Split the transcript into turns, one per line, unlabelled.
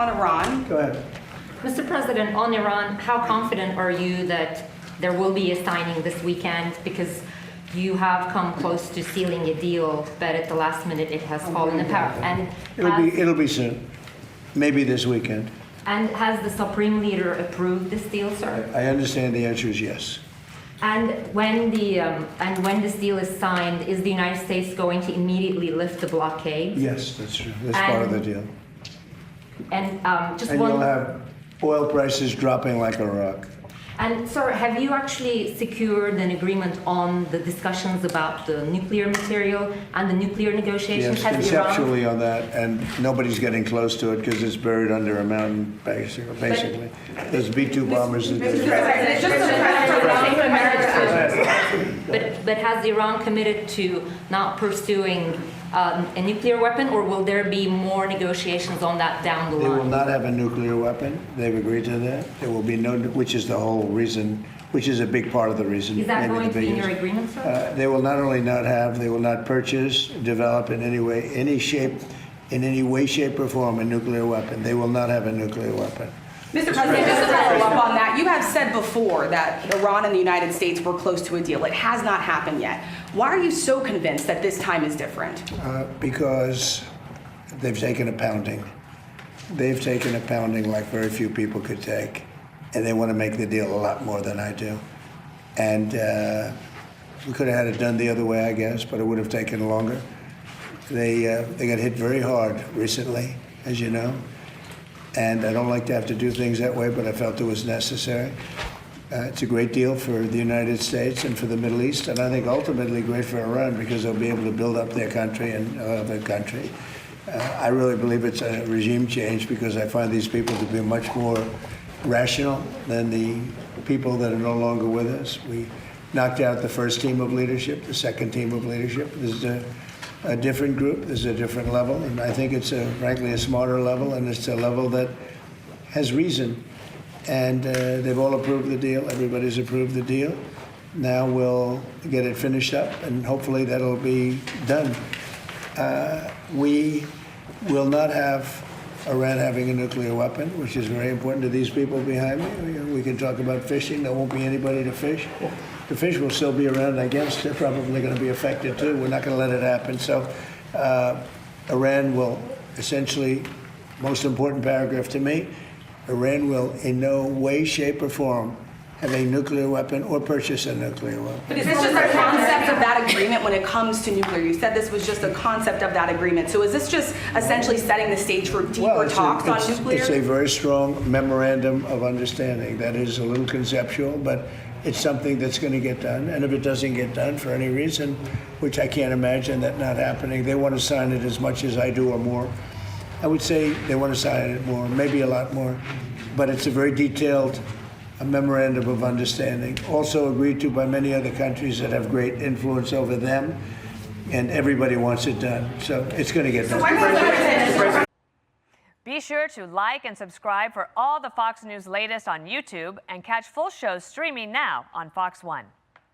on Iran.
Go ahead.
Mr. President, on Iran, how confident are you that there will be a signing this weekend? Because you have come close to sealing a deal, but at the last minute it has fallen apart. And
It'll be soon. Maybe this weekend.
And has the Supreme Leader approved this deal, sir?
I understand the answer is yes.
And when this deal is signed, is the United States going to immediately lift the blockade?
Yes, that's true. That's part of the deal.
And just
And
one.
you'll have oil prices dropping like a rock.
And sir, have you actually secured an agreement on the discussions about the nuclear material and the nuclear negotiations?
Yes, conceptually on that, and nobody's getting close to it because it's buried under a mountain, basically. There's B-2 bombers.
But has Iran committed to not pursuing a nuclear weapon, or will there be more negotiations on that down the line?
They will not have a nuclear weapon. They've agreed to that. There will be no, which is the whole reason, which is a big part of the reason.
Is that going to be in your agreement, sir?
They will not only not have, they will not purchase, develop in any way, any shape, in any way, shape, or form a nuclear weapon. They will not have a nuclear weapon.
Mr. President, just to follow up on that, you have said before that Iran and the United States were close to a deal. It has not happened yet. Why are you so convinced that this time is different?
Because they've taken a pounding. They've taken a pounding like very few people could take, and they want to make the deal a lot more than I do. And we could have had it done the other way, I guess, but it would have taken longer. They got hit very hard recently, as you know. And I don't like to have to do things that way, but I felt it was necessary. It's a great deal for the United States and for the Middle East, and I think ultimately great for Iran because they'll be able to build up their country and their country. I really believe it's a regime change because I find these people to be much more rational than the people that are no longer with us. We knocked out the first team of leadership, the second team of leadership. This is a different group. This is a different level, and I think it's frankly a smarter level, and it's a level that has reason. And they've all approved the deal. Everybody's approved the deal. Now we'll get it finished up, and hopefully that'll be done. We will not have Iran having a nuclear weapon, which is very important to these people behind me. We can talk about fishing. There won't be anybody to fish. The fish will still be around, I guess. They're probably going to be affected too. We're not going to let it happen. So Iran will essentially, most important paragraph to me, Iran will in no way, shape, or form have a nuclear weapon or purchase a nuclear weapon.
But is this just a concept of that agreement when it comes to nuclear? You said this was just a concept of that agreement. So is this just essentially setting the stage for deeper talks on nuclear?
It's a very strong memorandum of understanding. That is a little conceptual, but it's something that's going to get done. And if it doesn't get done for any reason, which I can't imagine that not happening, they want to sign it as much as I do or more. I would say they want to sign it more, maybe a lot more. But it's a very detailed memorandum of understanding, also agreed to by many other countries that have great influence over them, and everybody wants it done. So it's going to get done.
Be sure to like and subscribe for all the Fox News latest on YouTube and catch full shows streaming now on Fox One.